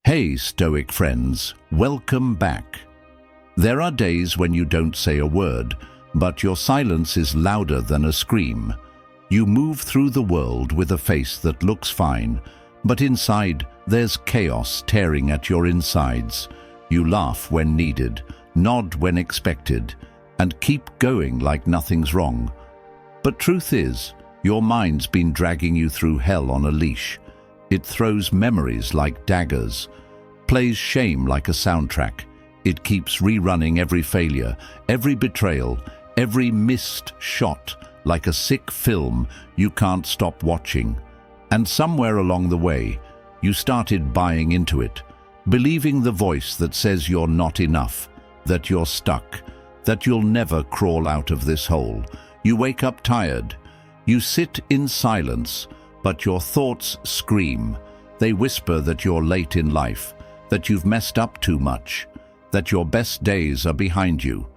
Hey, Stoic friends, welcome back. There are days when you don't say a word, but your silence is louder than a scream. You move through the world with a face that looks fine, but inside there's chaos tearing at your insides. You laugh when needed, nod when expected, and keep going like nothing's wrong. But truth is, your mind's been dragging you through hell on a leash. It throws memories like daggers, plays shame like a soundtrack. It keeps rerunning every failure, every betrayal, every missed shot like a sick film you can't stop watching. And somewhere along the way, you started buying into it, believing the voice that says you're not enough, that you're stuck, that you'll never crawl out of this hole. You wake up tired. You sit in silence, but your thoughts scream. They whisper that you're late in life, that you've messed up too much, that your best days are behind you.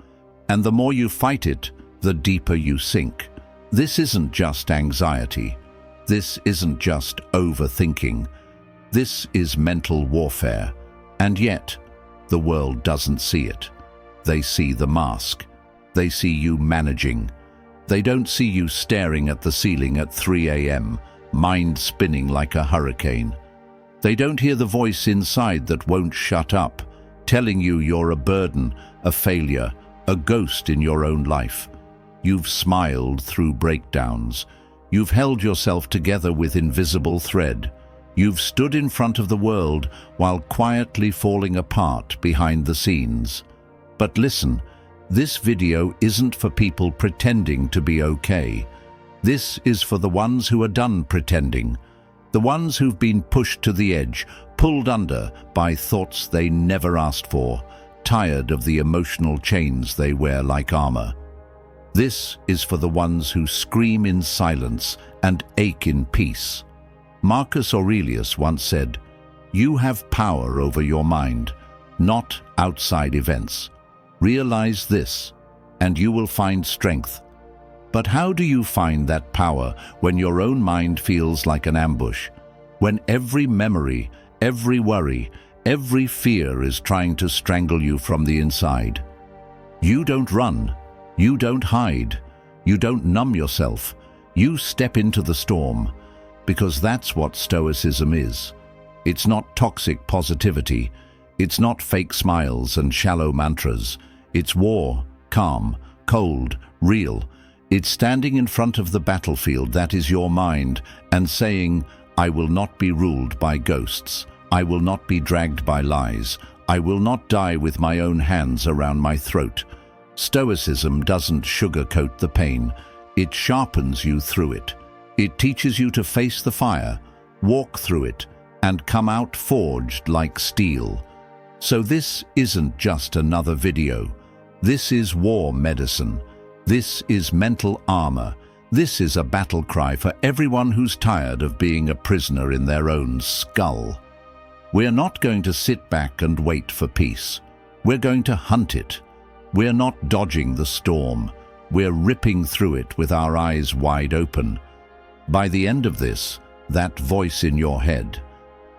And the more you fight it, the deeper you sink. This isn't just anxiety. This isn't just overthinking. This is mental warfare. And yet, the world doesn't see it. They see the mask. They see you managing. They don't see you staring at the ceiling at 3 a.m., mind spinning like a hurricane. They don't hear the voice inside that won't shut up, telling you you're a burden, a failure, a ghost in your own life. You've smiled through breakdowns. You've held yourself together with invisible thread. You've stood in front of the world while quietly falling apart behind the scenes. But listen, this video isn't for people pretending to be okay. This is for the ones who are done pretending. The ones who've been pushed to the edge, pulled under by thoughts they never asked for, tired of the emotional chains they wear like armor. This is for the ones who scream in silence and ache in peace. Marcus Aurelius once said, "You have power over your mind, not outside events. Realize this, and you will find strength." But how do you find that power when your own mind feels like an ambush? When every memory, every worry, every fear is trying to strangle you from the inside? You don't run. You don't hide. You don't numb yourself. You step into the storm, because that's what Stoicism is. It's not toxic positivity. It's not fake smiles and shallow mantras. It's war, calm, cold, real. It's standing in front of the battlefield that is your mind and saying, "I will not be ruled by ghosts. I will not be dragged by lies. I will not die with my own hands around my throat." Stoicism doesn't sugarcoat the pain. It sharpens you through it. It teaches you to face the fire, walk through it, and come out forged like steel. So this isn't just another video. This is war medicine. This is mental armor. This is a battle cry for everyone who's tired of being a prisoner in their own skull. We're not going to sit back and wait for peace. We're going to hunt it. We're not dodging the storm. We're ripping through it with our eyes wide open. By the end of this, that voice in your head,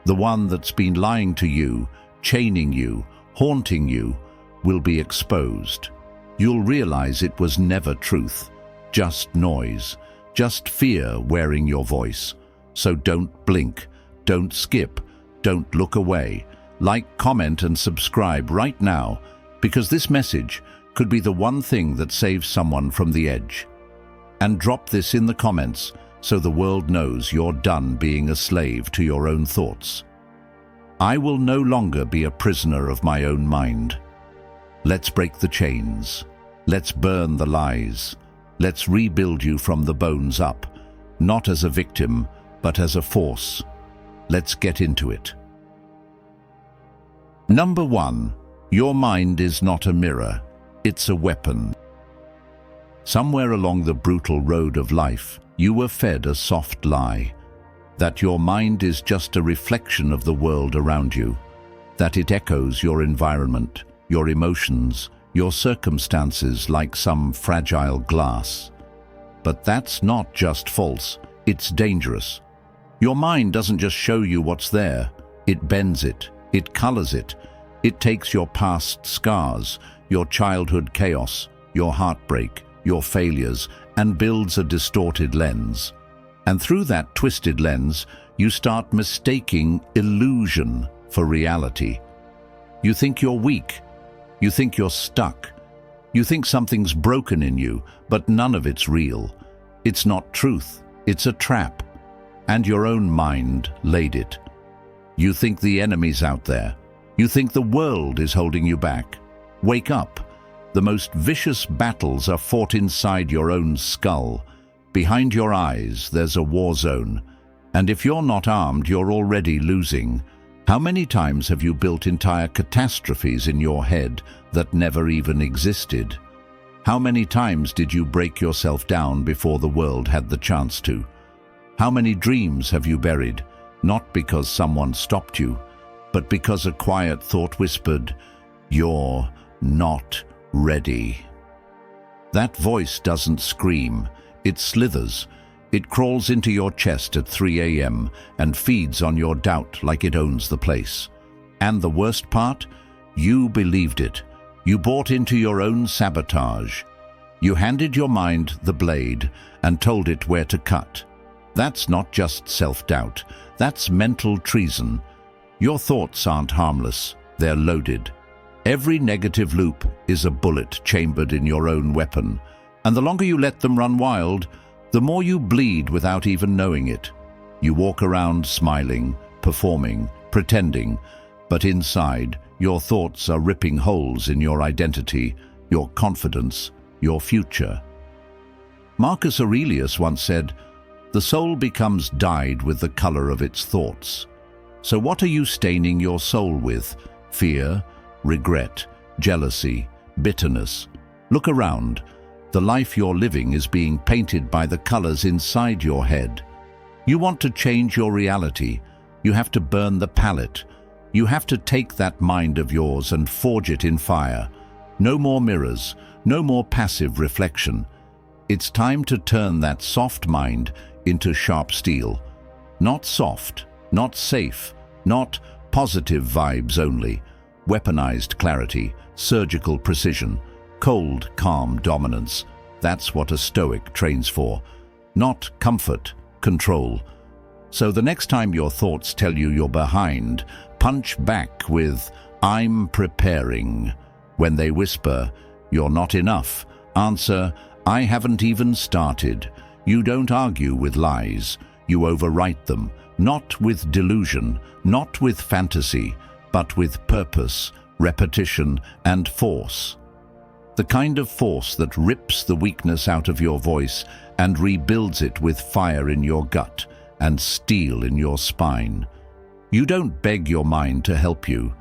the one that's been lying to you, chaining you, haunting you, will be exposed. You'll realize it was never truth, just noise, just fear wearing your voice. So don't blink, don't skip, don't look away. Like, comment, and subscribe right now, because this message could be the one thing that saves someone from the edge. And drop this in the comments so the world knows you're done being a slave to your own thoughts. I will no longer be a prisoner of my own mind. Let's break the chains. Let's burn the lies. Let's rebuild you from the bones up, not as a victim, but as a force. Let's get into it. Number 1. Your mind is not a mirror. It's a weapon. Somewhere along the brutal road of life, you were fed a soft lie, that your mind is just a reflection of the world around you, that it echoes your environment, your emotions, your circumstances like some fragile glass. But that's not just false, it's dangerous. Your mind doesn't just show you what's there, it bends it, It colors it. It takes your past scars, your childhood chaos, your heartbreak, your failures, and builds a distorted lens. And through that twisted lens, you start mistaking illusion for reality. You think you're weak. You think you're stuck. You think something's broken in you, but none of it's real. It's not truth. It's a trap. And your own mind laid it. You think the enemy's out there. You think the world is holding you back. Wake up. The most vicious battles are fought inside your own skull. Behind your eyes, there's a war zone. And if you're not armed, you're already losing. How many times have you built entire catastrophes in your head that never even existed? How many times did you break yourself down before the world had the chance to? How many dreams have you buried, not because someone stopped you, but because a quiet thought whispered, "You're not ready"? That voice doesn't scream, it slithers. It crawls into your chest at 3 a.m. and feeds on your doubt like it owns the place. And the worst part? You believed it. You bought into your own sabotage. You handed your mind the blade and told it where to cut. That's not just self-doubt. That's mental treason. Your thoughts aren't harmless. They're loaded. Every negative loop is a bullet chambered in your own weapon. And the longer you let them run wild, the more you bleed without even knowing it. You walk around smiling, performing, pretending, but inside, your thoughts are ripping holes in your identity, your confidence, your future. Marcus Aurelius once said, "The soul becomes dyed with the color of its thoughts." So what are you staining your soul with? Fear, regret, jealousy, bitterness? Look around. The life you're living is being painted by the colors inside your head. You want to change your reality. You have to burn the palette. You have to take that mind of yours and forge it in fire. No more mirrors, no more passive reflection. It's time to turn that soft mind into sharp steel. Not soft, not safe, not positive vibes only. Weaponized clarity, surgical precision, cold, calm dominance. That's what a Stoic trains for. Not comfort, control. So the next time your thoughts tell you you're behind, punch back with, "I'm preparing." When they whisper, "You're not enough," answer, "I haven't even started." You don't argue with lies. You overwrite them, not with delusion, not with fantasy, but with purpose, repetition, and force. The kind of force that rips the weakness out of your voice and rebuilds it with fire in your gut and steel in your spine. You don't beg your mind to help you.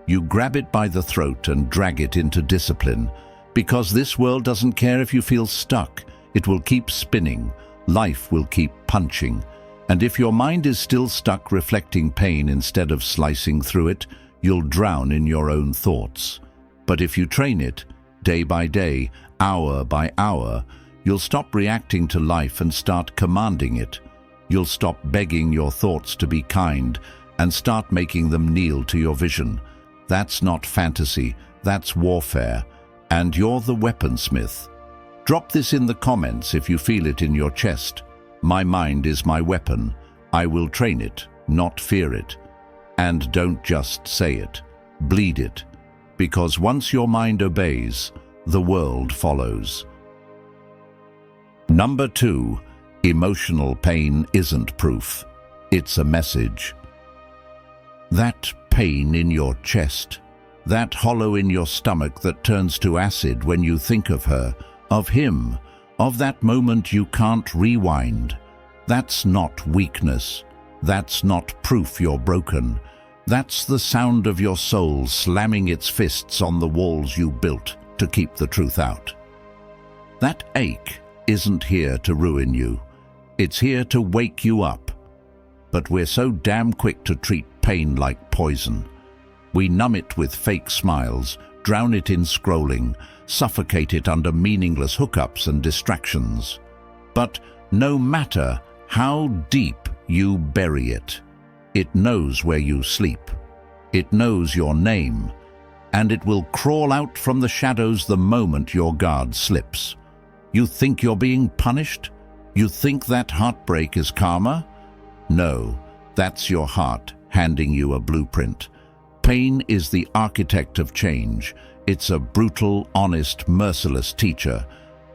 You grab it by the throat and drag it into discipline, because this world doesn't care if you feel stuck. It will keep spinning. Life will keep punching. And if your mind is still stuck reflecting pain instead of slicing through it, you'll drown in your own thoughts. But if you train it, day by day, hour by hour, you'll stop reacting to life and start commanding it. You'll stop begging your thoughts to be kind and start making them kneel to your vision. That's not fantasy, that's warfare. And you're the weaponsmith. Drop this in the comments if you feel it in your chest. My mind is my weapon. I will train it, not fear it. And don't just say it. Bleed it. Because once your mind obeys, the world follows. Number 2, emotional pain isn't proof. It's a message. That pain in your chest, that hollow in your stomach that turns to acid when you think of her, of him, of that moment you can't rewind. That's not weakness. That's not proof you're broken. That's the sound of your soul slamming its fists on the walls you built to keep the truth out. That ache isn't here to ruin you. It's here to wake you up. But we're so damn quick to treat pain like poison. We numb it with fake smiles, drown it in scrolling, suffocate it under meaningless hookups and distractions. But no matter how deep you bury it, it knows where you sleep. It knows your name, and it will crawl out from the shadows the moment your guard slips. You think you're being punished? You think that heartbreak is karma? No, that's your heart handing you a blueprint. Pain is the architect of change. It's a brutal, honest, merciless teacher.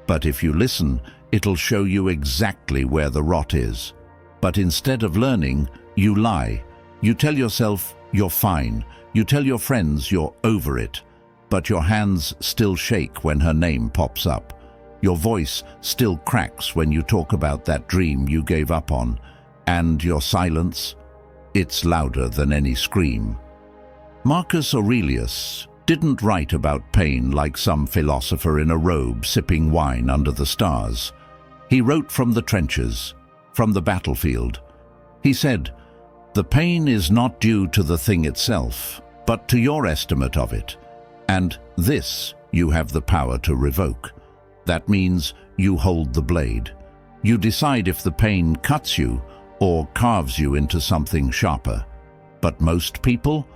But if you listen, it'll show you exactly where the rot is. But instead of learning, you lie. You tell yourself you're fine. You tell your friends you're over it. But your hands still shake when her name pops up. Your voice still cracks when you talk about that dream you gave up on. And your silence? It's louder than any scream. Marcus Aurelius didn't write about pain like some philosopher in a robe sipping wine under the stars. He wrote from the trenches, from the battlefield. He said, "The pain is not due to the thing itself, but to your estimate of it. And this you have the power to revoke." That means you hold the blade. You decide if the pain cuts you or carves you into something sharper. But most people,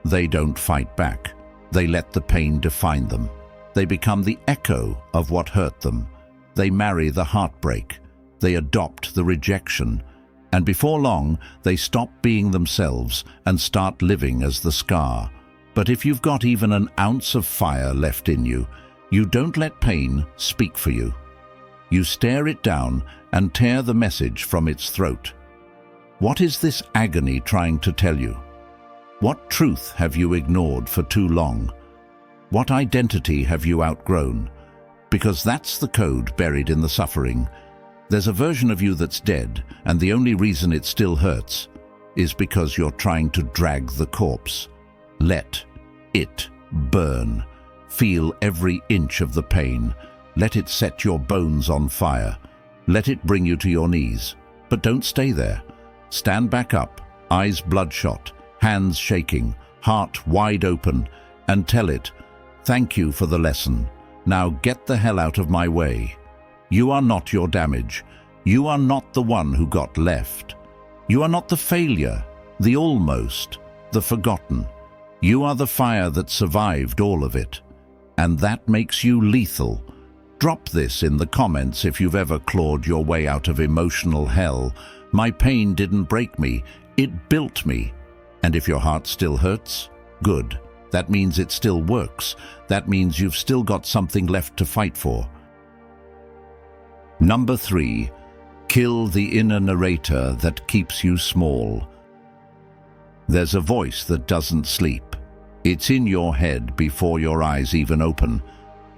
they don't fight back. They let the pain define them. They become the echo of what hurt them. They marry the heartbreak. They adopt the rejection. And before long, they stop being themselves and start living as the scar. But if you've got even an ounce of fire left in you, you don't let pain speak for you. You stare it down and tear the message from its throat. What is this agony trying to tell you? What truth have you ignored for too long? What identity have you outgrown? Because that's the code buried in the suffering. There's a version of you that's dead, and the only reason it still hurts is because you're trying to drag the corpse. Let it burn. Feel every inch of the pain. Let it set your bones on fire. Let it bring you to your knees. But don't stay there. Stand back up, eyes bloodshot, hands shaking, heart wide open, and tell it, "Thank you for the lesson. Now get the hell out of my way." You are not your damage. You are not the one who got left. You are not the failure, the almost, the forgotten. You are the fire that survived all of it. And that makes you lethal. Drop this in the comments if you've ever clawed your way out of emotional hell. My pain didn't break me, it built me. And if your heart still hurts, good. That means it still works. That means you've still got something left to fight for. Number 3, kill the inner narrator that keeps you small. There's a voice that doesn't sleep. It's in your head before your eyes even open.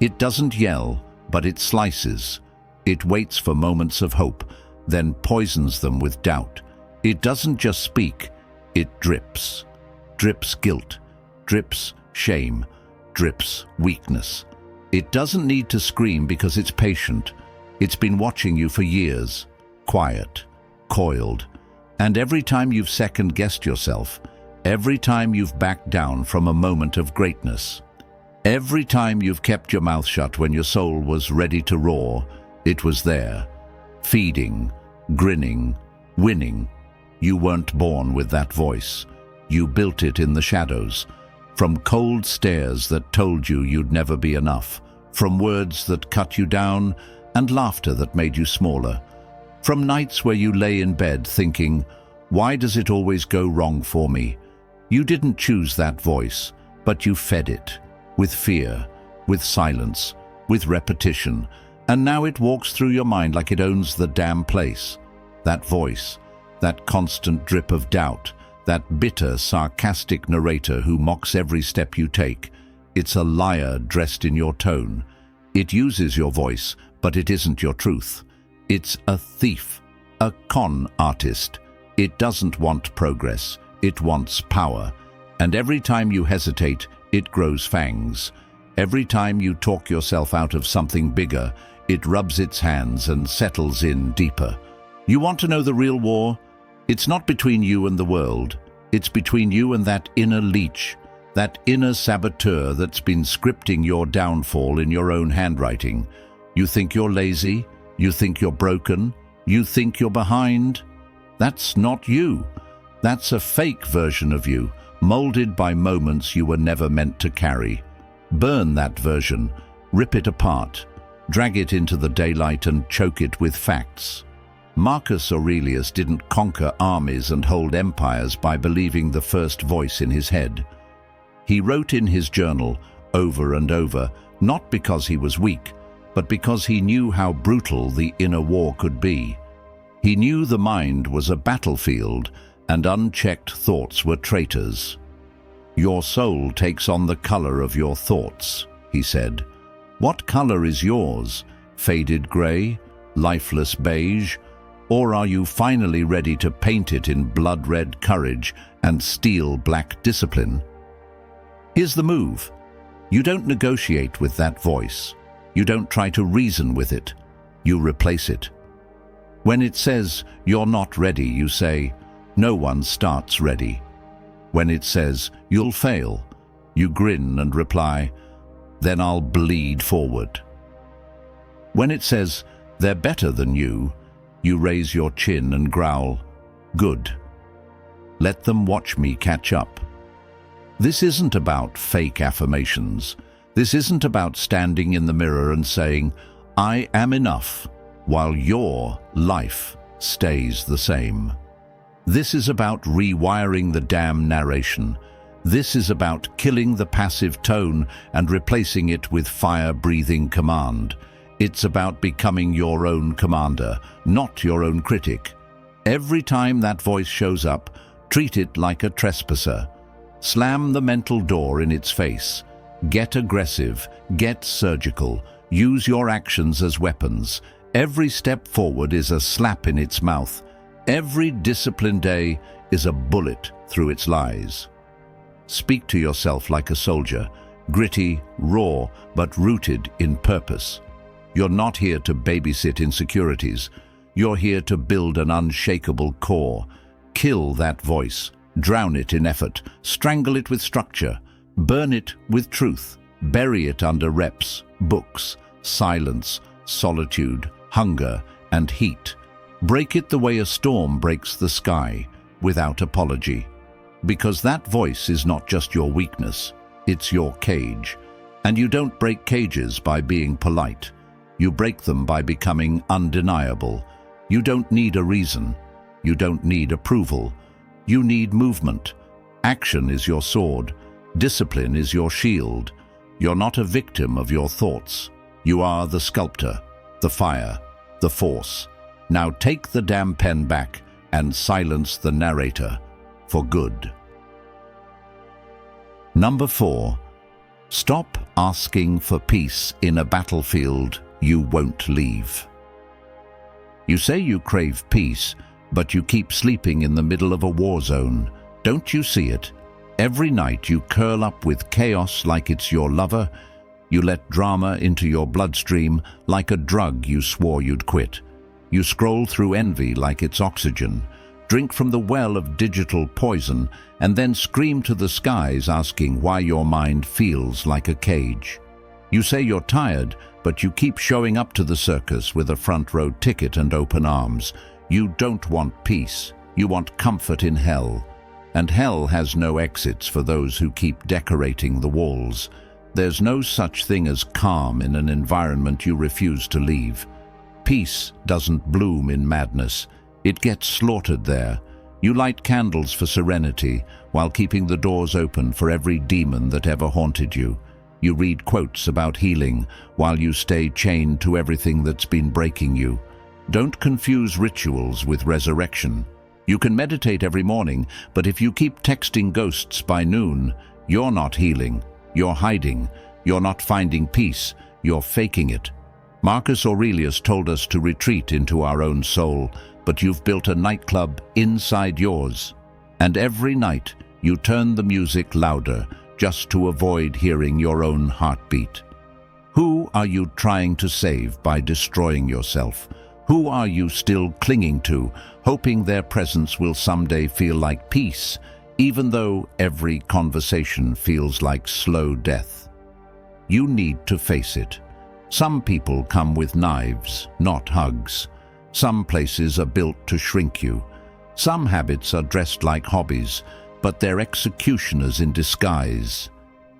It doesn't yell, but it slices. It waits for moments of hope, then poisons them with doubt. It doesn't just speak, it drips. Drips guilt, drips shame, drips weakness. It doesn't need to scream because it's patient. It's been watching you for years, quiet, coiled. And every time you've second-guessed yourself, every time you've backed down from a moment of greatness, every time you've kept your mouth shut when your soul was ready to roar, it was there, feeding, grinning, winning. You weren't born with that voice. You built it in the shadows, from cold stares that told you you'd never be enough, from words that cut you down and laughter that made you smaller, from nights where you lay in bed thinking, "Why does it always go wrong for me?" You didn't choose that voice, but you fed it, with fear, with silence, with repetition, and now it walks through your mind like it owns the damn place. That voice, that constant drip of doubt, that bitter, sarcastic narrator who mocks every step you take. It's a liar dressed in your tone. It uses your voice, but it isn't your truth. It's a thief, a con artist. It doesn't want progress, it wants power. And every time you hesitate, it grows fangs. Every time you talk yourself out of something bigger, it rubs its hands and settles in deeper. You want to know the real war? It's not between you and the world. It's between you and that inner leech, that inner saboteur that's been scripting your downfall in your own handwriting. You think you're lazy? You think you're broken? You think you're behind? That's not you. That's a fake version of you, molded by moments you were never meant to carry. Burn that version, rip it apart, drag it into the daylight and choke it with facts. Marcus Aurelius didn't conquer armies and hold empires by believing the first voice in his head. He wrote in his journal over and over, not because he was weak, but because he knew how brutal the inner war could be. He knew the mind was a battlefield and unchecked thoughts were traitors. "Your soul takes on the color of your thoughts," he said. "What color is yours? Faded gray? Lifeless beige? Or are you finally ready to paint it in blood-red courage and steel-black discipline?" Here's the move. You don't negotiate with that voice. You don't try to reason with it. You replace it. When it says, "You're not ready," you say, "No one starts ready." When it says, "You'll fail," you grin and reply, "Then I'll bleed forward." When it says, "They're better than you," you raise your chin and growl, "Good. Let them watch me catch up." This isn't about fake affirmations. This isn't about standing in the mirror and saying, "I am enough," while your life stays the same. This is about rewiring the damn narration. This is about killing the passive tone and replacing it with fire-breathing command. It's about becoming your own commander, not your own critic. Every time that voice shows up, treat it like a trespasser. Slam the mental door in its face. Get aggressive, get surgical. Use your actions as weapons. Every step forward is a slap in its mouth. Every disciplined day is a bullet through its lies. Speak to yourself like a soldier, gritty, raw, but rooted in purpose. You're not here to babysit insecurities. You're here to build an unshakable core. Kill that voice. Drown it in effort. Strangle it with structure. Burn it with truth. Bury it under reps, books, silence, solitude, hunger, and heat. Break it the way a storm breaks the sky, without apology. Because that voice is not just your weakness, it's your cage. And you don't break cages by being polite. You break them by becoming undeniable. You don't need a reason. You don't need approval. You need movement. Action is your sword. Discipline is your shield. You're not a victim of your thoughts. You are the sculptor, the fire, the force. Now take the damn pen back and silence the narrator for good. Number 4. Stop asking for peace in a battlefield you won't leave. You say you crave peace, but you keep sleeping in the middle of a war zone. Don't you see it? Every night you curl up with chaos like it's your lover. You let drama into your bloodstream like a drug you swore you'd quit. You scroll through envy like it's oxygen, drink from the well of digital poison, and then scream to the skies asking why your mind feels like a cage. You say you're tired, but you keep showing up to the circus with a front row ticket and open arms. You don't want peace. You want comfort in hell. And hell has no exits for those who keep decorating the walls. There's no such thing as calm in an environment you refuse to leave. Peace doesn't bloom in madness. It gets slaughtered there. You light candles for serenity while keeping the doors open for every demon that ever haunted you. You read quotes about healing while you stay chained to everything that's been breaking you. Don't confuse rituals with resurrection. You can meditate every morning, but if you keep texting ghosts by noon, you're not healing. You're hiding. You're not finding peace. You're faking it. Marcus Aurelius told us to retreat into our own soul, but you've built a nightclub inside yours. And every night you turn the music louder just to avoid hearing your own heartbeat. Who are you trying to save by destroying yourself? Who are you still clinging to, hoping their presence will someday feel like peace, even though every conversation feels like slow death? You need to face it. Some people come with knives, not hugs. Some places are built to shrink you. Some habits are dressed like hobbies, but they're executioners in disguise.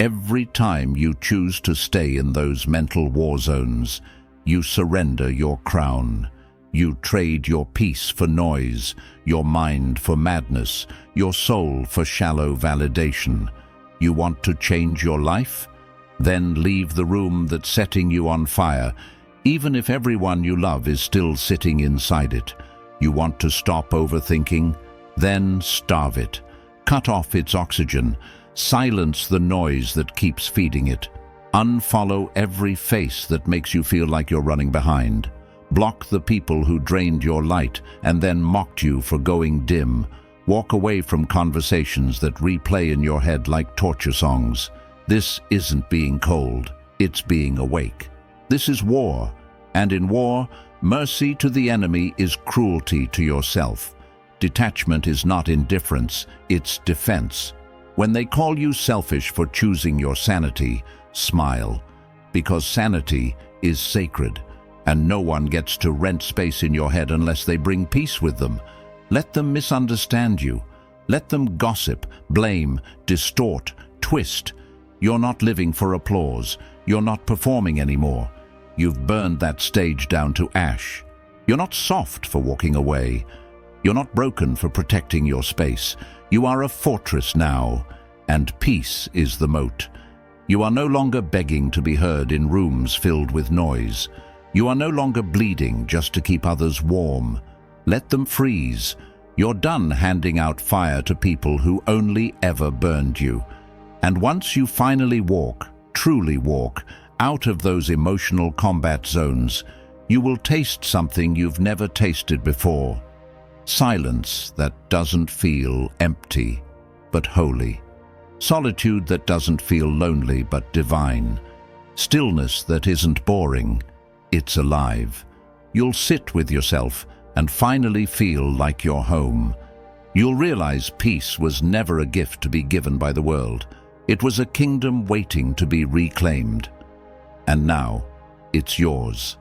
Every time you choose to stay in those mental war zones, you surrender your crown. You trade your peace for noise, your mind for madness, your soul for shallow validation. You want to change your life? Then leave the room that's setting you on fire, even if everyone you love is still sitting inside it. You want to stop overthinking? Then starve it. Cut off its oxygen. Silence the noise that keeps feeding it. Unfollow every face that makes you feel like you're running behind. Block the people who drained your light and then mocked you for going dim. Walk away from conversations that replay in your head like torture songs. This isn't being cold, it's being awake. This is war, and in war, mercy to the enemy is cruelty to yourself. Detachment is not indifference, it's defense. When they call you selfish for choosing your sanity, smile, because sanity is sacred, and no one gets to rent space in your head unless they bring peace with them. Let them misunderstand you. Let them gossip, blame, distort, twist. You're not living for applause. You're not performing anymore. You've burned that stage down to ash. You're not soft for walking away. You're not broken for protecting your space. You are a fortress now, and peace is the moat. You are no longer begging to be heard in rooms filled with noise. You are no longer bleeding just to keep others warm. Let them freeze. You're done handing out fire to people who only ever burned you. And once you finally walk, truly walk, out of those emotional combat zones, you will taste something you've never tasted before. Silence that doesn't feel empty, but holy. Solitude that doesn't feel lonely, but divine. Stillness that isn't boring. It's alive. You'll sit with yourself and finally feel like you're home. You'll realize peace was never a gift to be given by the world. It was a kingdom waiting to be reclaimed. And now, it's yours.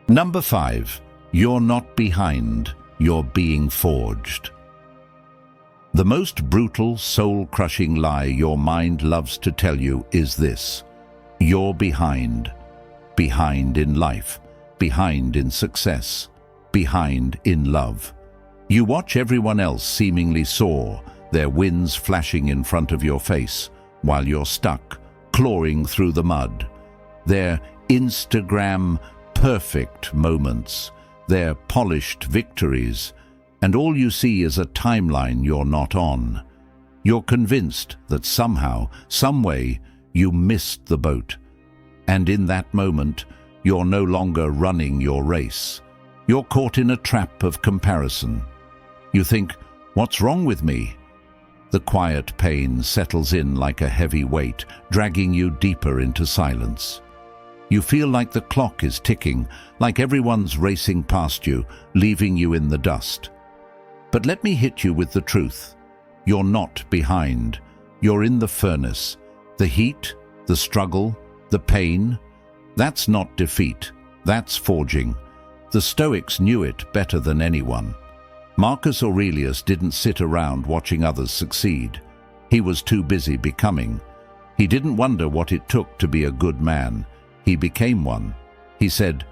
Number 5. You're not behind, you're being forged. The most brutal, soul-crushing lie your mind loves to tell you is this: you're behind. Behind in life, behind in success, behind in love. You watch everyone else seemingly soar, their wins flashing in front of your face, while you're stuck, clawing through the mud. Their Instagram perfect moments, their polished victories, and all you see is a timeline you're not on. You're convinced that somehow, some way, you missed the boat. And in that moment, you're no longer running your race. You're caught in a trap of comparison. You think, what's wrong with me? The quiet pain settles in like a heavy weight, dragging you deeper into silence. You feel like the clock is ticking, like everyone's racing past you, leaving you in the dust. But let me hit you with the truth. You're not behind. You're in the furnace. The heat, the struggle, the pain, that's not defeat, that's forging. The Stoics knew it better than anyone. Marcus Aurelius didn't sit around watching others succeed. He was too busy becoming. He didn't wonder what it took to be a good man. He became one. He said,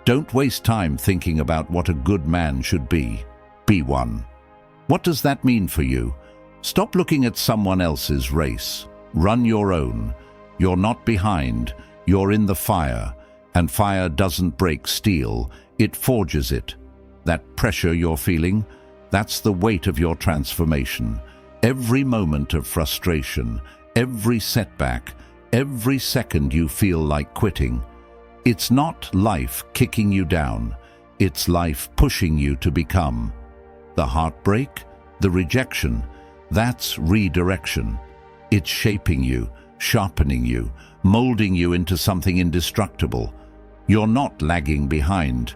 "Don't waste time thinking about what a good man should be. Be one." What does that mean for you? Stop looking at someone else's race. Run your own. You're not behind, you're in the fire, and fire doesn't break steel, it forges it. That pressure you're feeling, that's the weight of your transformation. Every moment of frustration, every setback, every second you feel like quitting. It's not life kicking you down, it's life pushing you to become. The heartbreak, the rejection, that's redirection. It's shaping you, sharpening you, molding you into something indestructible. You're not lagging behind.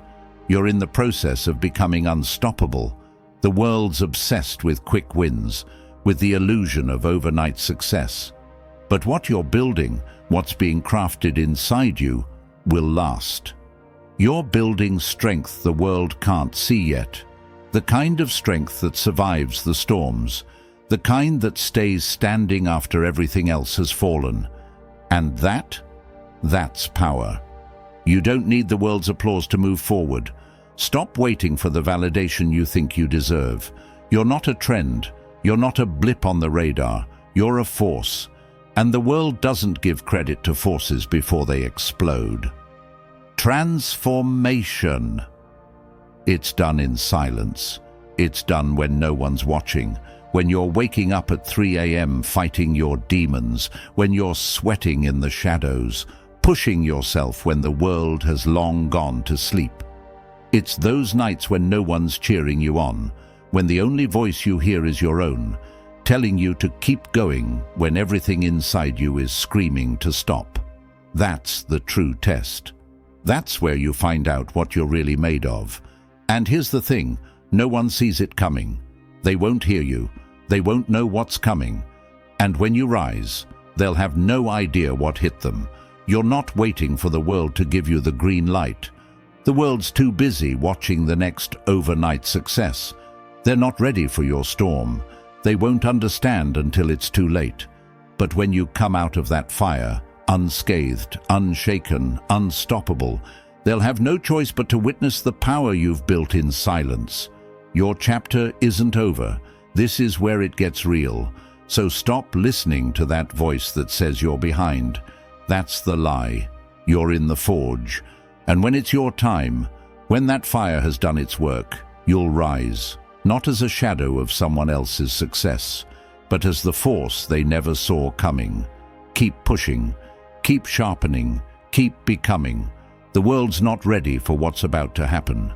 You're in the process of becoming unstoppable. The world's obsessed with quick wins, with the illusion of overnight success. But what you're building, what's being crafted inside you, will last. You're building strength the world can't see yet. the kind of strength that survives the storms, the kind that stays standing after everything else has fallen. And that's power. You don't need the world's applause to move forward. Stop waiting for the validation you think you deserve. You're not a trend. You're not a blip on the radar. You're a force. And the world doesn't give credit to forces before they explode. Transformation. It's done in silence. It's done when no one's watching. When you're waking up at 3 a.m. fighting your demons. When you're sweating in the shadows. Pushing yourself when the world has long gone to sleep. It's those nights when no one's cheering you on. When the only voice you hear is your own, telling you to keep going when everything inside you is screaming to stop. That's the true test. That's where you find out what you're really made of. And here's the thing, no one sees it coming. They won't hear you. They won't know what's coming. And when you rise, they'll have no idea what hit them. You're not waiting for the world to give you the green light. The world's too busy watching the next overnight success. They're not ready for your storm. They won't understand until it's too late. But when you come out of that fire, unscathed, unshaken, unstoppable, they'll have no choice but to witness the power you've built in silence. Your chapter isn't over. This is where it gets real. So stop listening to that voice that says you're behind. That's the lie. You're in the forge. And when it's your time, when that fire has done its work, you'll rise, not as a shadow of someone else's success, but as the force they never saw coming. Keep pushing, keep sharpening, keep becoming. The world's not ready for what's about to happen.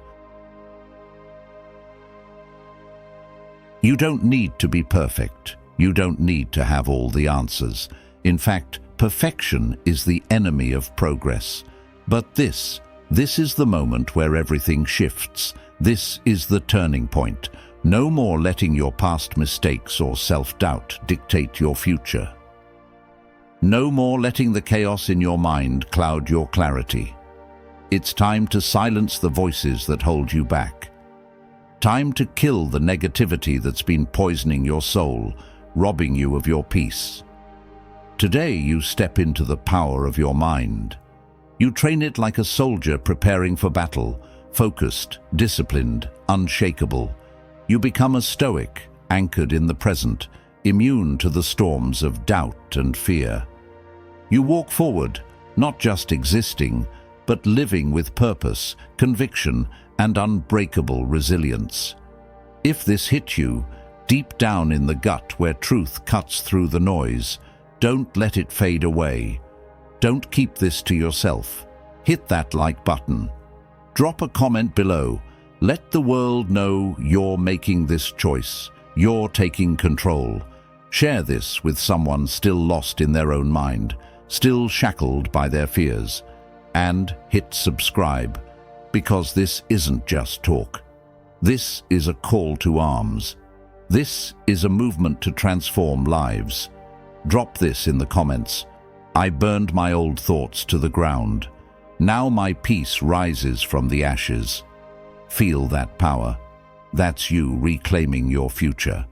You don't need to be perfect. You don't need to have all the answers. In fact, perfection is the enemy of progress. But this is the moment where everything shifts. This is the turning point. No more letting your past mistakes or self-doubt dictate your future. No more letting the chaos in your mind cloud your clarity. It's time to silence the voices that hold you back. Time to kill the negativity that's been poisoning your soul, robbing you of your peace. Today you step into the power of your mind. You train it like a soldier preparing for battle, focused, disciplined, unshakable. You become a Stoic, anchored in the present, immune to the storms of doubt and fear. You walk forward, not just existing, but living with purpose, conviction, and unbreakable resilience. If this hit you, deep down in the gut where truth cuts through the noise, don't let it fade away. Don't keep this to yourself. Hit that like button. Drop a comment below. Let the world know you're making this choice. You're taking control. Share this with someone still lost in their own mind, still shackled by their fears. And hit subscribe, because this isn't just talk. This is a call to arms. This is a movement to transform lives. Drop this in the comments. I burned my old thoughts to the ground. Now my peace rises from the ashes. Feel that power. That's you reclaiming your future.